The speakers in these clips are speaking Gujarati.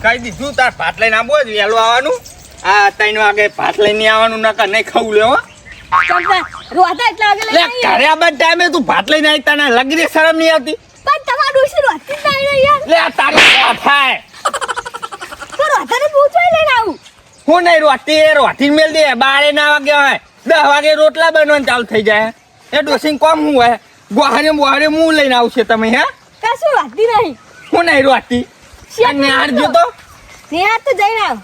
કહી દીધું તાર ભાત લઈને આવો જ વહેલું આવવાનું. આ 3 વાગે ભાત લઈને આવવાનું નકર નહીં ખાવું લેવો. રોતા એટલા વાગે લે ઘરે આ બધા ટાઈમે તું ભાત લઈને આવી તને લગરી શરમ નહીં આવતી? પણ તમારું ડોશી રોતી જ નહીં યાર. લે આ તારી થાય તો રોતાને પૂછવાય લઈને આવું. હું નહીં રોટી મેલ દે 12 ના વાગે હોય 10 વાગે રોટલા બનવાનું ચાલુ થઈ જાય. એ ડોસીને કોમ હું હોય ગોહારે બોહારે હું લઈને આવશે તમે હે? કશું રોતી નહીં. હું નહીં રોતી નિહાર જો તો નિહાર તો જઈને આવ.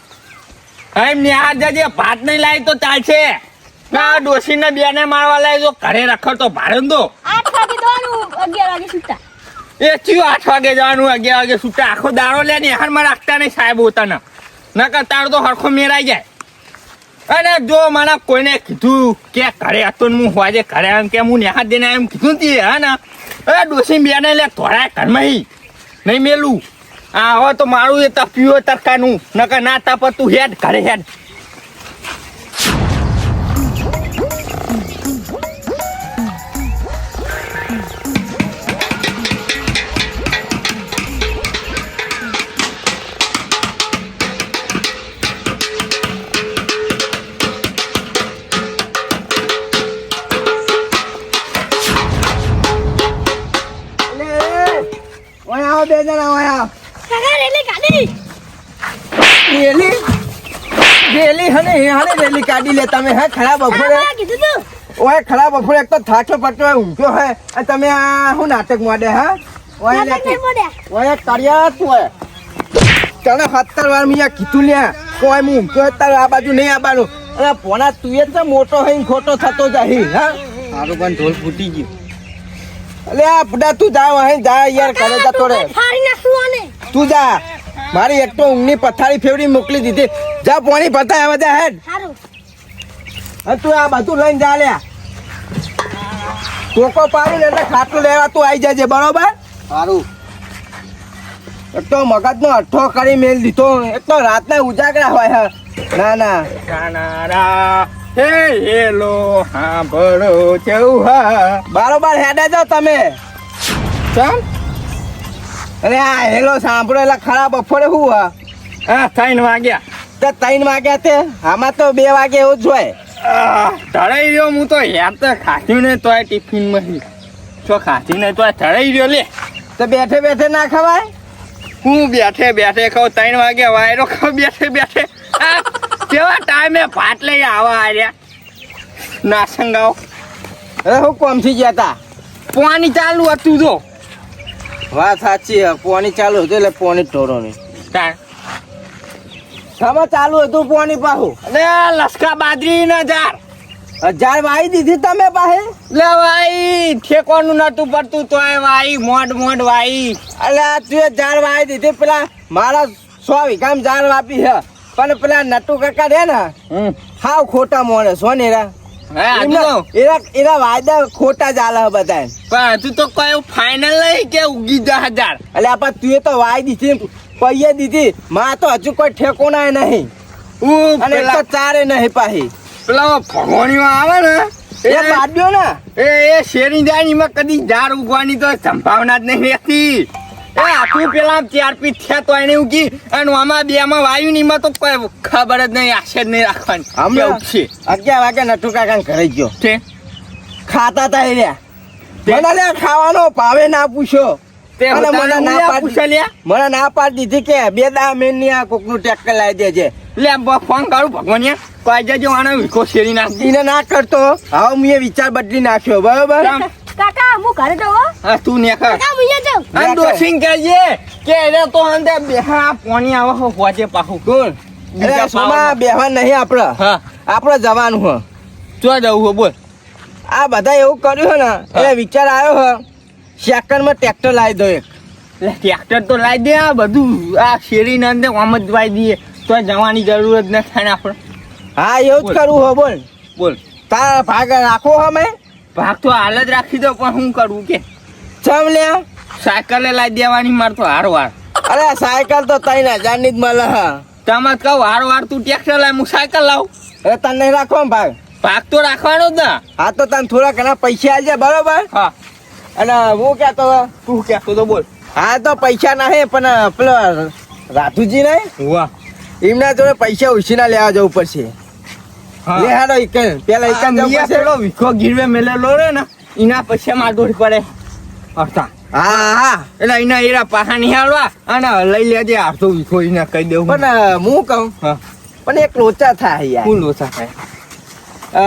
હા નિહાર જજે ભાત નહીં લાવી તો ચાલશે. ના ડોસીને બેને મારવા લાવી તો ઘરે રખડતો ભાડે દો. 8 વાગે જવાનું 11 વાગે છૂટા. એ થયું 8 વાગે જવાનું 11 વાગે છૂટા. આખો દાડો લે નિહારમાં રાખતા નહીં સાહેબ હોતાના નકર તાર તો હરખો મેરાઈ જાય. અને જો મને કોઈને કીધું કે ઘરે હતો ને હું હોજે ઘરે એમ કે હું નિહાર દઈને એમ કીધું તી હા ને એ ડોસી બેને લે થોડા ઘરમાં નહીં મેલું. આ હવે તો મારું એ તપ્યું તરકાનું નકર ના તપ તું હેડ ઘરે હેડ. બે જણા આયા કાકા રેલી ગાડી રેલી હને રેલી કાઢી લે તમે હે ખરાબ બપોરે કીધું તું ઓય ખરાબ બપોરે એક તો થાચો પટો ઊંઘ્યો હે અને તમે આ હું નાટક માંડે હા ઓય કર્યા તું ઓય તને 17 વાર મિયા કીધું લ્યા કોઈ હું ઊંઘ્યો તાર આ બાજુ નહીં આવવાનું અને પોણા તું એ તો મોટો હઈ ખોટો થતો જાય હા મારું પણ ઢોલ ફૂટી ગયું. અલે આ બડા તું જા વહી જા યાર કરે જતો રે ફાડી નાખું આને. તું જા મારી એક તો ઊંઘની પથારી ફેવડી મોકલી દીધી જા પાણી પતાય હવે જા હેડ. સારું અને તું આ બધું લઈને જા લ્યા ટોકો પાડી એટલે ખાટલું લેવા તું આવી જજે બરોબર. સારું એક તો મગજનો અઠ્ઠો કરી મેલ દીધો એક તો રાતના ઉજાગરા હોય હે ના હે હેલો હા બરો ચૌહા બરોબર હેડા જાઓ તમે ચમ અરે આ હેલો સાંભળો એટલે ખરાબ બપોરે શું હા 3 વાગ્યા તો 3 વાગ્યા તે આમાં તો 2 વાગે એવું જ હોય. ધરાઈ રહ્યો હું તો યાર તો ખાધ્યું ને તોય ટિફિનમાં છો ખાધી ને તોય ધરાઈ રહ્યો લે. તો બેઠે બેઠે ના ખવાય. હું બેઠે ખાઉં 3 વાગ્યા વાયરો ખાઉં બેઠે કેવા ટાઈમે ભાત લઈ આવા આર્યા ના સંગાવ. અરે હું કોમથી ગયા તા પાણી ચાલુ હતું જો વાત સાચી પાણી ચાલુ હતું એટલે પાણી ઢોરો નહીં આમાં ચાલુ હતું પાણી પાહું અરે લસકા બાજરી ના 1000 વાઈ દીધી તમે પાસે લે ભાઈ ઠેકોનું નતું પડતું તોય વાઈ મોડ વાઈ. અલ્યા તું 1000 વાઈ દીધી પેલા મારા 100 વીઘામાં 1000 વાપી છે પણ પેલા નટુ કાકા રે ને હાવ ખોટા મોણે છો ને એરા વાયદા ખોટા ચાલે બધા. પણ તું તો કોઈ ફાઈનલ નહીં કે ઉગી 10,000 એટલે આપા તું તો વાઈ દીધી પૈયે દીધી માં તો હજુ કોઈ ઠેકોના નહીં અને એક તો ચારે નહીં પાહી પેલા ભગવાનીઓ આવે ને એ બાદ્યો ને એ શેરી જાય એમાં કદી ઝાડ ઉગવાની તો સંભાવના જ નહીં રહેતી. એ આટલું પેલા 4 પીઠ થયા તો એને ઉગી અને આમાં 2 માં વાયુ ની માં તો કોઈ ખબર જ નહીં આશે જ નહીં રાખવાની. અમે ઉગશે 11 વાગે નટુ કાકા ઘરે ગયો છે ખાતા તા રહ્યા મને ખાવાનો ભાવે ના પૂછ્યો મને ના પાડી દીધી કે 2 દા મહિને આ કોકનું ટ્રેક્ટર લાવી દેજે. લે ફોન કરું ભગવાન કોઈ જજો આનો વિકો શેરી નાખી એને ના કરતો હવે મેં વિચાર બદલી નાખ્યો બરોબર. કાકા હું ઘરે તો હા તું ને કાકા હું જાઉં અને ડોસિંગ કહેજે કે એને તો અંદર બેહા પાણી આવે હોજે પાછું કોણ અરે સોમા બેહવા નહીં આપણે હા આપણે જવાનું હો ચો જવું હો બોલ. આ બધા એવું કર્યું હે ને એટલે વિચાર આવ્યો હે સેકન્ડમાં ટ્રેક્ટર લાવી દો એક. ટ્રેક્ટર તો લાવી દે આ બધું આ શેરી ને અંદર આમ જ વાઈ દઈએ તો જવાની જરૂર જ ન થાય ને આપણે. હા એવું જ કરવું હો બોલ તારા ભાગ રાખો હમે ભાગ તો હાલ જ રાખી દો પણ શું કરવું કે ચમ લ્યા સાયકલે લાવી દેવાની માર તો હારવાર. અરે સાયકલ તો 3000 ની જ મળે હા તમે કહું હારવાર તું ટ્રેક્ટર લાવ હું સાયકલ લાવું. અરે તને નહીં રાખો ને ભાગ તો રાખવાનો જ ને. હા તો તને થોડા ઘણા પૈસા આલજે બરોબર. હા અને હું કહેતો તું કહેતો તો બોલ. હા તો પૈસા નહીં પણ પેલો રાતુજી ને વાહ એમના જોડે પૈસા ઉછીના લેવા જવું પડશે. હા લે હાલો ઇકન પેલા ઇકન જવું મિયા પડશે. પેલો વિખો ગીરવે મેલેલો રે ને એના પૈસા માં દોડ પડે હતા હા હા એટલે એના એરા પાહા નિહાળવા અને લઈ લેજે આરતો વિખો એને કહી દેવું પણ હું કહું હા પણ એક લોચા થાય યાર. ફૂલ ઓછા થાય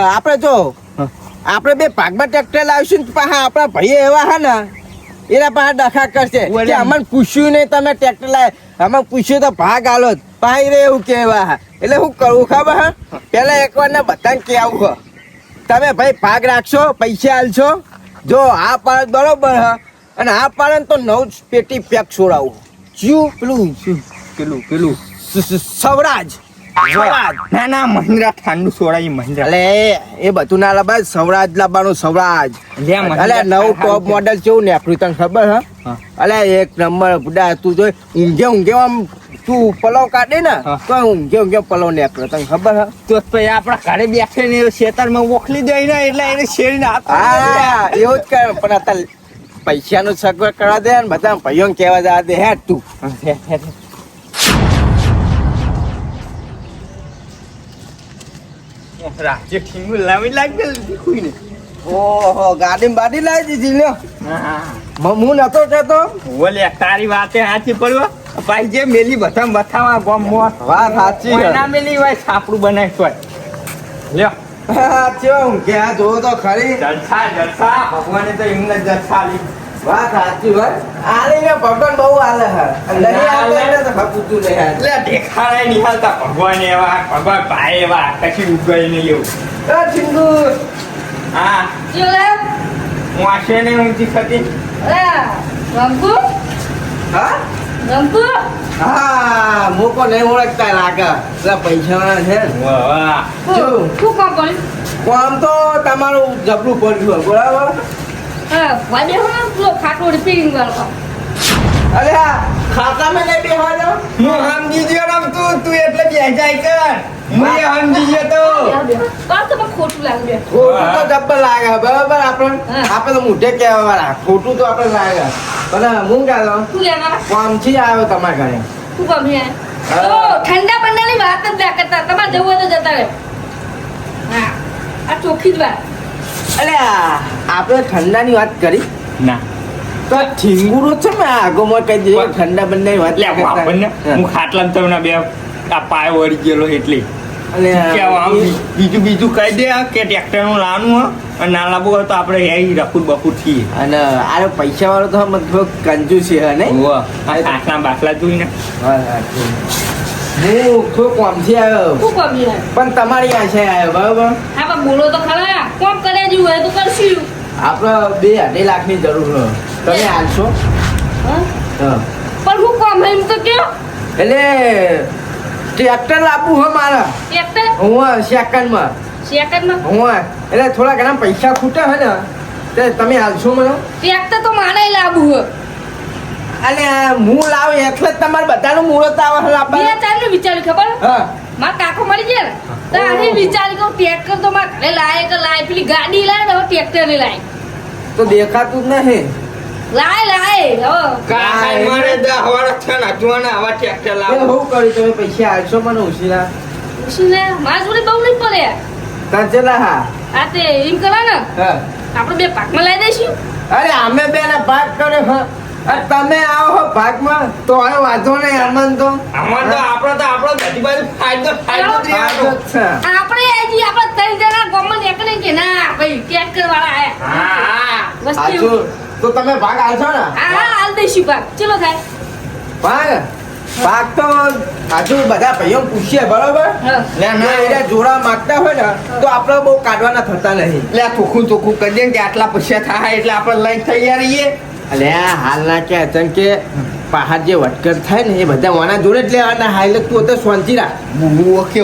આપણે જો હા. આપણે બે ભાગમાં ટ્રેક્ટર લાવીશું ને પાછા આપણા ભાઈ એવા હે ને એના પાછા ડખા કરશે ઓલે. કે અમને પૂછ્યું નહીં તમે ટ્રેક્ટર લાવે અમે પૂછ્યું તો ભાગ આલો જ ભાઈ રે એવું કહેવા હા. એટલે શું કરવું ખબર હા પેલા એકવાર ને બધાને કહેવું હો તમે ભાઈ ભાગ રાખશો પૈસા આલશો જો આ પાડે બરોબર હા અને આ પાડે તો 9 પેટી પેક છોડાવું જ્યું પેલું પેલું પેલું સવરાજ સવરાજ ના ના મહિન્દ્રા ઠંડુ સોડાઈ મહિન્દ્રા અલે એ બધું ના લબાય સવરાજ લાવવાનું સવરાજ લે મહિન્દ્રા અલે નવું ટોપ મોડેલ કેવું ને આપણું તને ખબર હા. હા અલે એક નંબર બુડા તું જો ઊંઘે આમ તું પલવ કાઢે ને હા. તો ઊંઘે પલવ ને આપણે તને ખબર હા તો પછી આપણા ઘરે બેસે ને ખેતરમાં મોકલી દે ને એટલે એને શેરીને હા એવું જ કર પણ અત્યારે પૈસાનું સગવડ કરવા દે ને બધા ભાઈઓને કહેવા જવા દે હે તું રાજ્ય ઠીંગુ લાવી લાગેલ દીખુઈને ઓહો ગાડી બાડી લાવી દીધી લ્યો હા હું નતો કહેતો ઓલે તારી વાતે સાચી પડ્યો ભાઈ જે મેલી બધા બતાવા ગોમ મોસ વાત સાચી છે. ના મેલી હોય સાપડું બનાવી હોય લ્યો હા ચેવો ઊંઘે આ જોવો તો ખરી જલસા જલસા ભગવાને તો એમને જલસા લી વાત સાચી હોય આલીને ભગવાન બહુ આલે હે નહીં આલે એટલે તો હપુતું નહીં આલે. એટલે દેખાડાય નહીં હાલતા ભગવાન એવા ભગવાન ભાઈ એવા કશું ઉગાઈ નહીં એવું એ ચિંગુ હા હું આશે ને ઊંચી થતી હા હા મોકો નહીં ઓળખતા લાગે એટલે પૈસા છે ને. વાહ વાહ જો કોમ તો તમારું જબરું પડ્યું હોય, બરાબર અરે આ ખાતામાં નહીં બેહવા દો. હું સમજી ગયો રમ તું એટલે બેસાય કર હું સમજી ગયો તો ખોટું તો જબ્બર લાગે બરાબર આપણે તો મોઢે કહેવા વાળા ખોટું તો આપણે લાગે પણ હું કહેતો કોમથી આવ્યો તમારા ઘરે ઠંડા બંડાની વાત જ ના કરતા તમારે જવું હોય તો જતા રહે હા આ ચોખ્ખી જ વાત અલે આપણે ઠંડાની વાત કરી ના તો ઠીંગુરો છે ને આગોમાં કહી દે ઠંડા બંને વાત એટલે આપણને હું ખાટલામાં તમને બે આ પાય વળી ગયેલો એટલે અને કે આમ બીજું કહી દે કે ટ્રેક્ટરનું લાવવાનું હોય અને ના લાવવું હોય તો આપણે એ રફૂટ બફૂટ છીએ અને આ પૈસા વાળો તો મને થોડો કંજૂસ છે હે નહીં આ ખાટલા બાટલા જોઈને હું થોડું કોમથી આવ્યો શું કમી હે પણ તમારી આશે આવ્યો બરાબર હા પણ બોલો તો ખરા કોમ કરે જેવું હોય તો કરશું આપણે 2.5 લાખની જરૂર છે તમે આલશો હા હા પણ હું કોમ એમ તો કયો એટલે ટ્રેક્ટર લાવવું હોય મારે ટ્રેક્ટર હું સેકન્ડમાં સેકન્ડમાં હું એટલે થોડા ઘણા પૈસા ખૂટે હે ને તે તમે આલશો મને ટ્રેક્ટર તો મારે લાવવું હોય અને હું લાવ એટલે જ તમારે બધાનું મુહૂર્ત આવે બે લાવવા ચારનું વિચાર્યું ખબર હા મારા કાકો મળી ગયા ને તો આને વિચાર કહું ટ્રેક્ટર તો મારે ઘરે લાય કે લાય પેલી ગાડી લાય ને હવે ટ્રેક્ટર ને લાય તો દેખાતું જ નહીં લાય હવે કાંઈ મારે 10 વર્ષ છે ને હજુ આને આવા ટ્રેક્ટર એ લાવો હું કરી તમે પૈસા આલશો મને ઉછીના શું ને મારા જોડે બહુ નહીં પડે તાજેલા હા આ તે એમ કરે ને હા આપણે બે પાકમાં લાવી દઈશું અરે અમે બે ના ભાગ કર્યો હા અરે તમે આવો હો ભાગમાં તો હવે વાંધો નહીં અમન તો આમાં તો આપણો બધી બાજુ ફાયદો જ ફાયદો રહેવાનો. જ છે. આપણે આજી આપણે ત્રણ જણા ગામમાં નીકળે કે ના ભાઈ ટ્રેક્ટર વાળા આયા હા વસ્તી હાચું. તો તમે ભાગ આલશો ને હા હાલ દઈશું પાક ચલો થાય ભાગ તો હજુ બધા ભાઈઓ પૂછીએ બરોબર હા લે ના એને જોડા માંગતા હોય ને તો આપણે બહુ કાઢવાના થતા નહીં લે ચોખ્ખું કરી દે ને કે આટલા પૈસા થાય એટલે આપણે લઈ તૈયાર રહીએ અલે આ હાલના કે અચન કે પહાડ જે વટકર થાય ને એ બધા વાના જોડે જ લેવાના હાલ તું તો શાંતિ રાખ ઓકે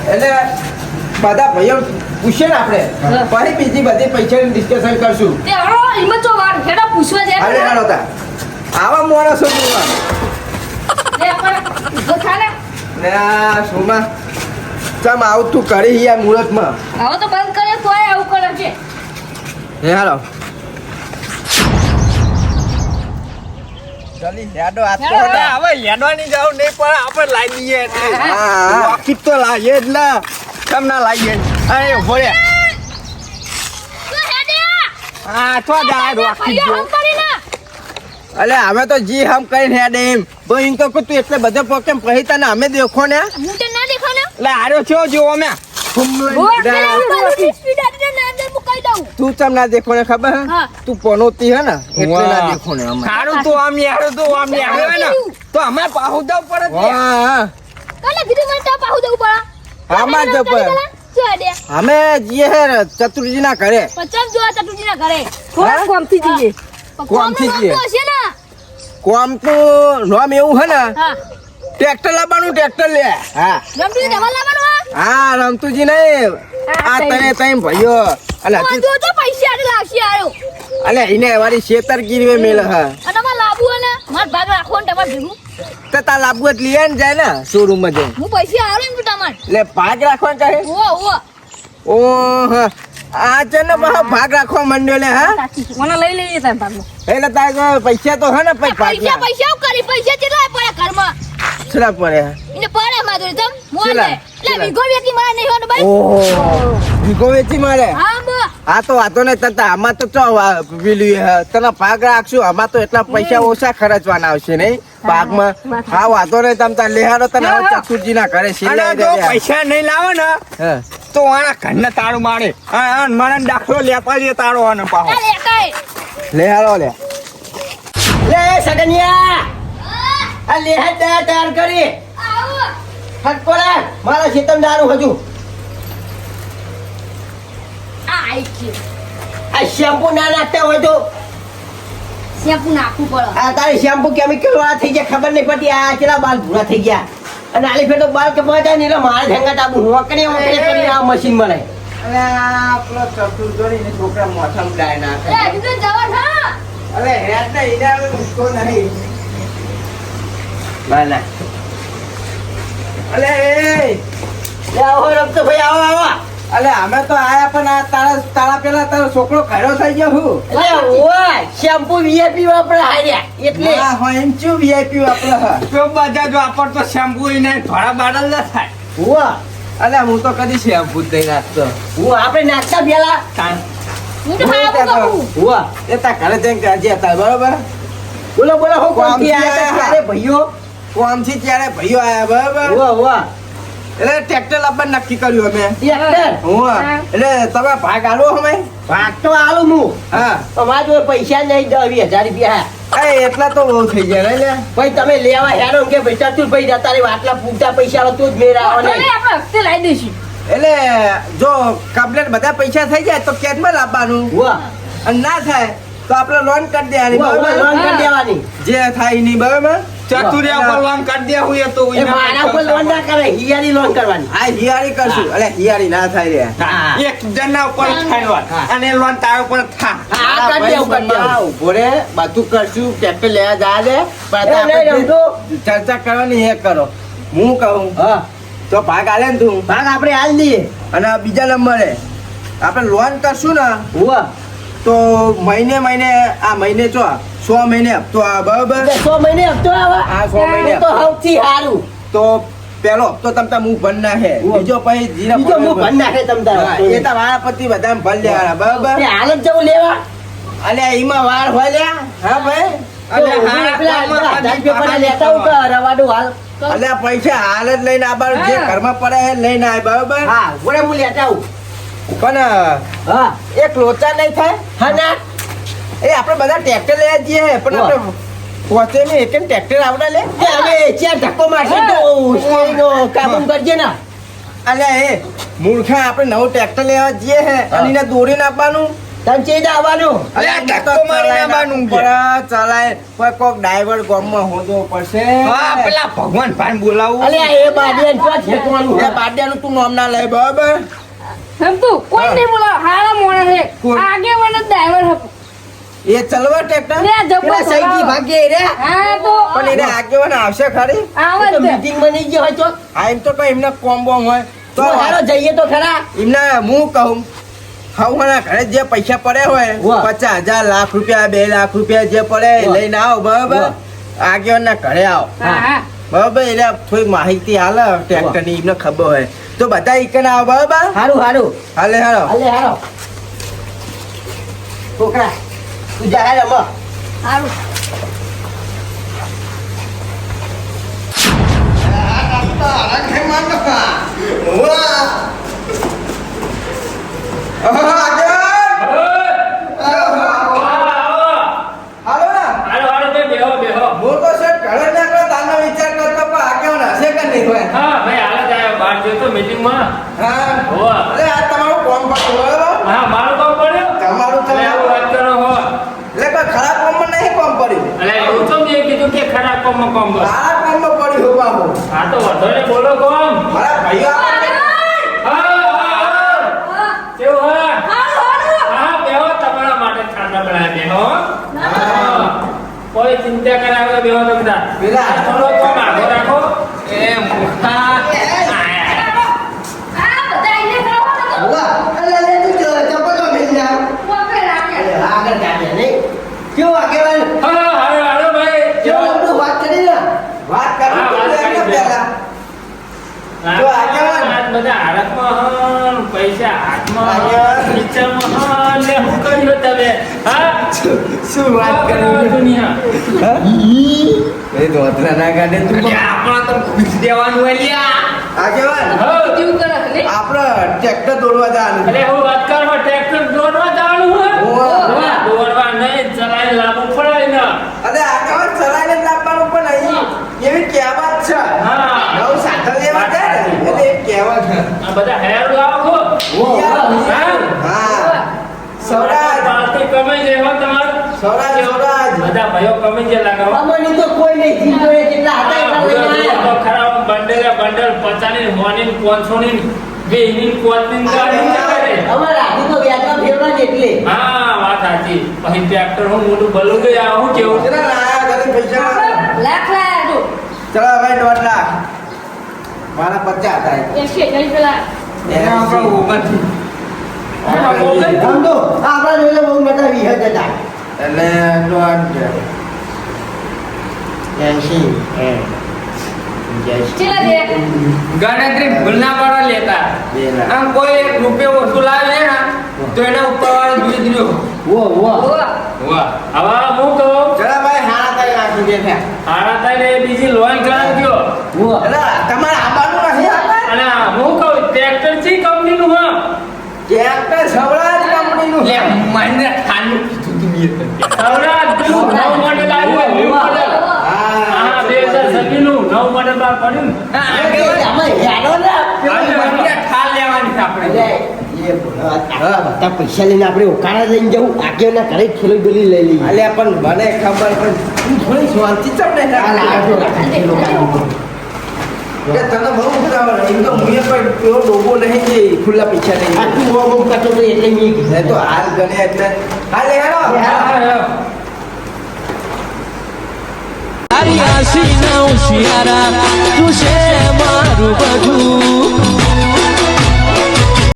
એટલે બધા ભાઈઓ પૂછીએ ને આપણે હા. પછી બીજી બધી પૈસાની ડિસ્કશન કરશું તે હળો હિંમત જો વાર હેડા પૂછવા જાય અરે હાલો તા આવા માણસો જોવા લે પણ ઉભો થા ને ને આ સોમાં ચમ આવું તું કરી યાર મુહૂર્તમાં હવે તો બંધ કરે તોય આવું કરે છે હે હાલો ચાલી હેડો આ તો હેડો. અરે હવે હેડવાની જાવ નહીં પણ આપણે લાવી દઈએ એટલે હા. વાકી તો લાવીએ જ ના કેમ ના લાવીએ અરે ઉભો રે હા તો જાય વાકી જો અલે અમે તો જી હમ કરીને હેડે એમ તો એમ તો તું એટલે બધે પોકે પછી તને અમે દેખો ને એટલે આર્યો છો જો અમે તું ચમ ના દેખો ને ખબર હે હા. તું પનોતી હે ને એટલે વાહ. ના દેખો ને અમે સારું તો આમ યાર તો આમ યાર ને તો અમે પાહુ દઉં પડે છે. હા આમાં જ પર અમે જીએ હે ચતુરજી ના ઘરે કોમથી જઈએ કોમ તો નોમ એવું હે ને ટ્રેક્ટર લાવવાનું ટ્રેક્ટર લે હા હા રમતુજી નહીં આ તને તઈ ભાઈઓ અલે અલે એને વારી શેતરગીરી મેલ હા તો તા લાવવું જ લઈએ ને જાય ને શોરૂમ માં જઈને એટલે ભાગ રાખવાનું કહે ઓ હા આ છે ને બહુ ભાગ રાખવા માંડ્યો લે હા લઈ લઈએ તાર ભાગમાં એટલે તારે પૈસા તો હે ને પછી ભાગ પૈસા પૈસા કરી પૈસા કેટલા પડે ઘરમાં છેલ્લા પડે એને પડે માધુરી તમ મોલે કેટલા? એટલે વિગો વેકી માર નહીં હોને ભાઈ ઓહો ભીગો વેચી મારે હા બો આ તો વાતો ને તતા આમાં તો ચો પેલું તને ભાગ રાખશું આમાં તો એટલા પૈસા ઓછા ખર્ચવાના આવશે નહીં ભાગમાં હા વાતો ને તમ તાર લેહાડો તને હવે ચતુરજી ના ઘરે અને સિલાઈ જો દે પૈસા નહીં લાવે ને હા તો આના ઘરને તાળું મારે મને દાખલો લેતા જઈએ તાળો આનો પાહો અરે કઈ લેહાડો લે લે સગનિયા આ લેહા તૈયાર કરી આવો ફટકોલા મારા શીતમ દારૂ હજુ આઈ છે આ શેમ્પુ ના નાખતા હોય તો શેમ્પુ નાખવું પડે આ તારી શેમ્પુ કેમિકલ વાળા થઈ ગયા ખબર નહીં પડતી આ કેટલા બાલ ભૂરા થઈ ગયા અને આલી ફેર તો બાલ કપાવા જાય ને એટલે મારે ઝંગા તાબુ વકડી કરી આ મશીન મળે અરે આ પેલો ચતુર જોડીને છોકરા મોથામાં ડાય નાખે એ હજુ તો જવા હા અરે હેડ ને ઈડા મુસ્કો નહીં ના ના અલે એ લે આવો રમતો ભાઈ આવો આવો અલે અમે તો આયા પણ આ તારા પેલા તારો છોકરો ઘરો થઈ ગયો હું એટલે ઓય શેમ્પુ વીઆઈપી વાપરે હાર્યા એટલે હા હોય એમ ચું વીઆઈપી વાપરે હા તો બધા જો વાપરતો શેમ્પુ ને થોડા બાડલ ન થાય હુઆ અલે હું તો કદી શેમ્પુ જ નહીં નાખતો હું આપણે નાખતા પેલા હું તો ખાવા કહું હુઆ એ તા ઘરે જઈને કાઢી હતા બરોબર બોલો બોલો હું કોમ કોમથી આયા થી તા ત્યારે ભાઈઓ કોમથી ત્યારે ભાઈઓ આયા બરોબર હુઆ હુઆ એટલે ટ્રેક્ટર લાવવાનું નક્કી કર્યું અમે ટ્રેક્ટર હું એટલે તમે ભાગ આલો અમે ભાગ તો આલું હું હા અમારા જોડે પૈસા નહીં 10,000 રૂપિયા એ એટલા તો બહુ થઈ ગયા ને લે ભાઈ તમે લેવા હેડો કે ભાઈ ચતુરભાઈ જતા રે આટલા પૂરતા પૈસા આવે તો જ મેળા આવે હવે નહીં આપણે હપ્તે લાવી દઈશું એટલે જો કમ્પ્લેટ બધા પૈસા થઈ જાય તો કેશમાં લાવવાનું હુઆ અને ના થાય તો આપણે લોન કરી દેવાની હુઆ હુઆ લોન કરી દેવાની જે થાય નહીં બરોબર ચતુરિયા ઉપર લોન કરી દે હોય તો એ મારા ઉપર લોન ના કરે હિયારી લોન કરવાની આ હિયારી કરશું એટલે હિયારી ના થાય રે હા એક જણના ઉપર થાય લોન અને લોન તારા ઉપર થા હા કરી દેવું કરી દેવું ઉભો રે બધું કરશું ટ્રેક્ટર લેવા જા દે પણ એ લઈ આપણે રમતો. ચર્ચા કરવાની એ કરો હું કહું હા તો ભાગ આલે ને તું ભાગ આપણે હાલ દઈએ અને બીજા નંબરે આપણે લોન કરશું ને હુઆ તો મહિને આ મહિને ચો 100 મહિને હપ્તો આ બરાબર 100 મહિને હપ્તો આવે હા, 100 મહિને. એ તો સૌથી સારું તો પેલો હપ્તો તમતા હું ભર નાખે બીજો પછી જીરા બીજો હું ભર નાખે તમ તારા. એ તો વાળાપતિ બધા ભર લેવાના બરાબર એ હાલ જ જવું લેવા અલે એમાં વાર હોય લ્યા હા ભાઈ અલે તો હા, પેલા આમાં 1000 રૂપિયા પડ્યા લેતા આવું કે રવાડું હાલ અલે પૈસા હાલ જ લઈને આવવાનું જે હા. ઘરમાં પડે એ લઈને આવે બરાબર હા બોલે હું લેતા આવું પણ હા એક લોચા નહીં થાય હા ના એ આપણે બધા ટ્રેક્ટર લઈ જઈએ પણ વાહ. આપણે પોતે ને એક ટ્રેક્ટર આવડે લે તે હવે ચાર ધક્કો મારશે તો એનો કાબુ કરજે ને અલે એ મૂર્ખા આપણે નવું ટ્રેક્ટર લેવા જઈએ હે અને એને દોરીને આપવાનું તમે ચેજ આવવાનું અલે આ ધક્કો મારીને આવવાનું છે. ચલાય કોઈ કોક ડ્રાઈવર ગામમાં હોદો પડશે હા પેલા ભગવાન ભાઈ બોલાવું અલે આ એ બાડિયાને ક્યાં ઠેકવાનું એ બાડિયાનું તું નામ ના લે બરાબર હમતું કોઈ નહીં બોલાવ હારા મોણા છે કોણ? આગે મને ડ્રાઈવર હપ એ ચલવા ટ્રેક્ટર લે જબ્બર પેલા સૈકી ચલાવો. ભાગે રે હા તો પણ એને આગેવાન આવશે ખરી આવે તો જ તે. મીટિંગ માં નહીં ગયો હોય તો આ એમ તો કઈ એમને કોમ બોમ હોય તો તો હારો જઈએ તો ખરા એમને હું કહું હવાના ઘરે જે પૈસા પડે હોય વાહ. 50,000 લાખ રૂપિયા 2 લાખ રૂપિયા જે પડે એ વાહ. લઈને આવો બરાબર વાહ. આગેવાનના ઘરે આવો હા હા બરાબર એટલે થોડી માહિતી હાલે ટ્રેક્ટરની એમને ખબર હોય તો બધા ઈકન આવો બરાબર હારું હારું હાલે હાલો હાલે હારો છોકરા તું જા હાલ રમો સારું ખરાબ કામમાં કામ બસ સારા કામમાં પડી હો બાબુ હા તો વધો ને બોલો કોમ મારા ભાઈઓ કેવું હા બેહો તમારા માટે ખાના બનાવ્યા બેહો કોઈ ચિંતા કરાવે બેહો તમને પેલા થોડો તો માગો રાખો એ મોટા આગળ કાઢે નહીં કેવું આગેવાન હાલો ભાઈ કેવું વાત કરી ને વાત કરું તો એમને પહેલા જો આગેવાન બધા હાથમાં હન પૈસા હાથમાં આગેવાન. ખીચામાં હન લે હું કર્યું તમે હા શું વાત કરો કરી દુનિયા એ દોતરા ના કાઢે તું પણ. આપણા તો ખુશ દેવાનું હોય લ્યા આગેવાન કેવું કરે છે લે? આપણે ટ્રેક્ટર દોડવા જવાનું અરે હું વાત કરવા ટ્રેક્ટર દોડવા જવાનું હોય ઓવા. દોડવા નહીં ચલાઈ લાવવું પડે ને અરે આગેવાન ચલાવીને જ લાવવાનું પણ અહીં એવી કહેવત છે હા. નવું સાધન લેવા જાય ને એટલે એક કહેવત છે આ બધા હેર લાવો હા સૌરાજ પાર્ટી કમાઈ જાય હો તમાર સૌરાજ સૌરાજ બધા ભાઈઓ કમાઈ જાય લાગો અમની તો કોઈ નહીં જીતો એ જેટલા હતા એટલા લઈને આયા ખરાબ બંડલ પચાની મોની 500 ની 2 ની 5 ની ગાડી કરે અમારા હાથું તો વ્યાજમાં ફેરવા જ એટલે હા વાત સાચી પછી ટ્રેક્ટર હું મોટું ભલું ગયા હું કેવું કેટલા લાયા ઘરે પૈસા લાખ લાયા જો ચલો ભાઈ 1.5 લાખ મારા 50 થાય 80 પેલા એના આપણે ઓગણથી આમ તો આપણા જોડે બહુ મોટા વિહજ હતા એટલે તો આમ છે 80 ચેલા દે ગણતરી ભૂલ ના પડો લેતા 2 લાખ આમ કોઈ એક રૂપિયો ઓછું લાવે ને તો એના ઉપર વાળો બીજ રહ્યો વો વો વાહ હવે હું કહું ચલો ભાઈ હારા તારી નાખી દે છે હારા થાય બીજી લોન કરાવ ગયો વો એટલે તમારે આવવાનું નથી આપણે અને હું કહું ટ્રેક્ટર છે કંપની નું હા ટ્રેક્ટર સૌરાજ કંપનીનું લે મને ખાનું કીધું તું મેં સૌરાજ નવ મોડેલ આવ્યું ન્યુ મોડેલ હા 2017 નું નવ મોડેલ બાર પડ્યું આમાં હેડો ને ઠાલ લેવાની છે આપણે અરે એ બધા પૈસા લઈને આપણે ઉકાળા લઈને જવું આગેના ઘરે ખેલો ગોલી લઈ લઈએ અલ્યા પણ મને ખબર પણ તું થોડી શાંતિ ચમને હાલ આવજો રાખજો કે તને બહુ ઉતાવળ એમ તો મુએ પણ એવો ડોબો નહીં જે ખુલ્લા પૈસા નહીં આટલું બહુ કરતો તો એટલે મેં કીધું એ તો હાલ ગણે એટલે હાલ હેરો તારી આશી ના ઉશિયારા તું છે મારું બધું